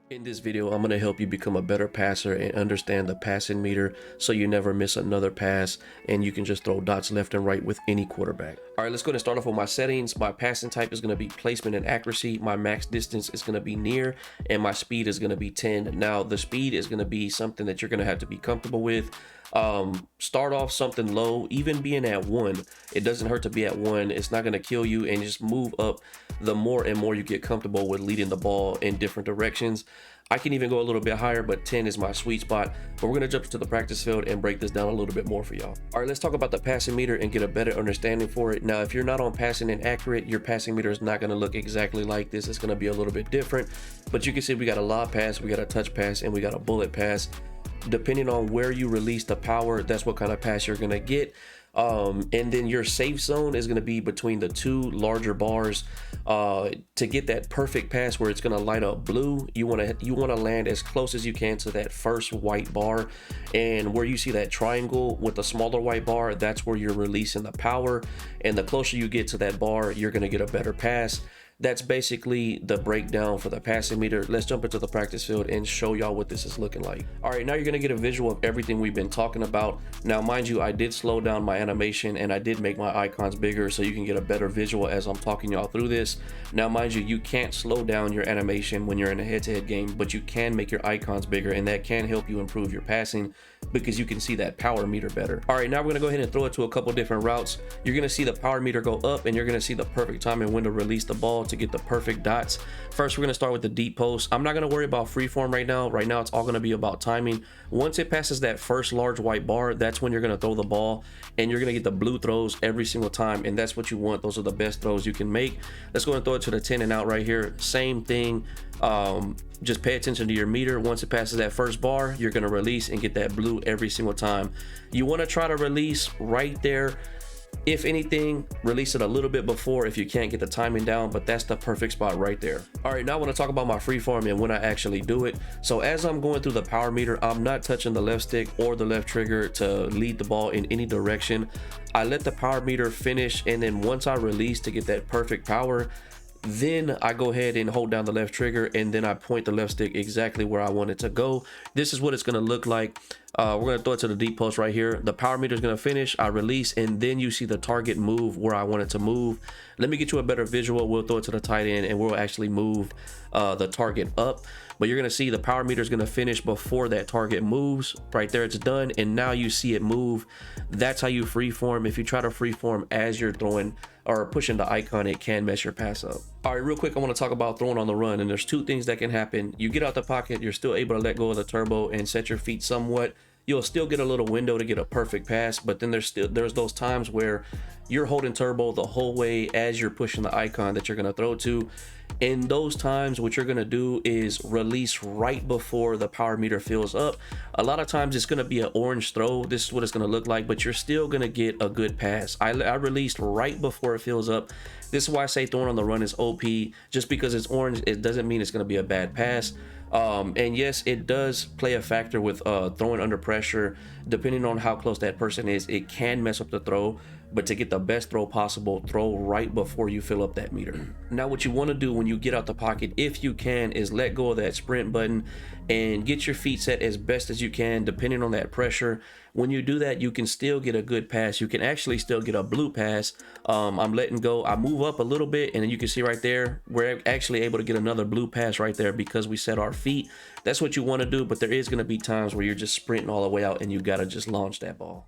In this video, I'm going to help you become a better passer and understand the passing meter so you never miss another pass and you can just throw dots left and right with any quarterback. All right, let's go ahead and start off with my settings. My passing type is going to be placement and accuracy. My max distance is going to be near, and my speed is going to be 10. Now, the speed is going to be something that you're going to have to be comfortable with. Start off something low, even being at 1. It doesn't hurt to be at 1. It's not going to kill you, and just move up the more and more you get comfortable with leading the ball in different directions. I can even go a little bit higher, but 10 is my sweet spot. But we're going to jump to the practice field and break this down a little bit more for y'all. All right, let's talk about the passing meter and get a better understanding for it. Now, if you're not on passing and accurate, your passing meter is not going to look exactly like this. It's going to be a little bit different, but you can see we got a lob pass, we got a touch pass, and we got a bullet pass. Depending on where you release the power, that's what kind of pass you're going to get. And then your safe zone is going to be between the two larger bars. To get that perfect pass where it's going to light up blue, you want to land as close as you can to that first white bar, and where you see that triangle with the smaller white bar, that's where you're releasing the power. And the closer you get to that bar, you're going to get a better pass. That's basically the breakdown for the passing meter. Let's jump into the practice field and show y'all what this is looking like. All right, now you're gonna get a visual of everything we've been talking about. Now, mind you, I did slow down my animation and I did make my icons bigger so you can get a better visual as I'm talking y'all through this. Now, mind you, you can't slow down your animation when you're in a head-to-head game, but you can make your icons bigger, and that can help you improve your passing because you can see that power meter better. All right, now we're gonna go ahead and throw it to a couple different routes. You're gonna see the power meter go up, and you're gonna see the perfect time and when to release the ball to get the perfect dots. First, we're gonna start with the deep post. I'm not gonna worry about freeform right now. Right now, it's all gonna be about timing. Once it passes that first large white bar, that's when you're gonna throw the ball, and you're gonna get the blue throws every single time, and that's what you want. Those are the best throws you can make. Let's go and throw it to the 10 and out right here. Same thing. Just pay attention to your meter. Once it passes that first bar, you're gonna release and get that blue every single time. You want to try to release right there. If anything, release it a little bit before if you can't get the timing down, but that's the perfect spot right there. All right, now I want to talk about my freeform and when I actually do it. So as I'm going through the power meter, I'm not touching the left stick or the left trigger to lead the ball in any direction. I let the power meter finish, and then once I release to get that perfect power, then I go ahead and hold down the left trigger, and then I point the left stick exactly where I want it to go. This is what it's going to look like. We're going to throw it to the deep post right here. The power meter is going to finish. I release, and then you see the target move where I want it to move. Let me get you a better visual. We'll throw it to the tight end, and we'll actually move the target up. But you're going to see the power meter is going to finish before that target moves. Right there, it's done, and now you see it move. That's how you freeform. If you try to freeform as you're throwing or pushing the icon, it can mess your pass up. All right, real quick, I want to talk about throwing on the run, and there's two things that can happen. You get out the pocket, you're still able to let go of the turbo and set your feet somewhat. You'll still get a little window to get a perfect pass, but then there's those times where you're holding turbo the whole way as you're pushing the icon that you're going to throw to. In those times, what you're going to do is release right before the power meter fills up. A lot of times it's going to be an orange throw. This is what it's going to look like, but you're still going to get a good pass. I released right before it fills up. This is why I say throwing on the run is OP. Just because it's orange, it doesn't mean it's going to be a bad pass. And yes, it does play a factor with throwing under pressure. Depending on how close that person is, it can mess up the throw. But to get the best throw possible, throw right before you fill up that meter. Now, what you want to do when you get out the pocket, if you can, is let go of that sprint button and get your feet set as best as you can, depending on that pressure. When you do that, you can still get a good pass. You can actually still get a blue pass. I'm letting go. I move up a little bit, and then you can see right there, we're actually able to get another blue pass right there because we set our feet. That's what you want to do, but there is going to be times where you're just sprinting all the way out and you got to just launch that ball.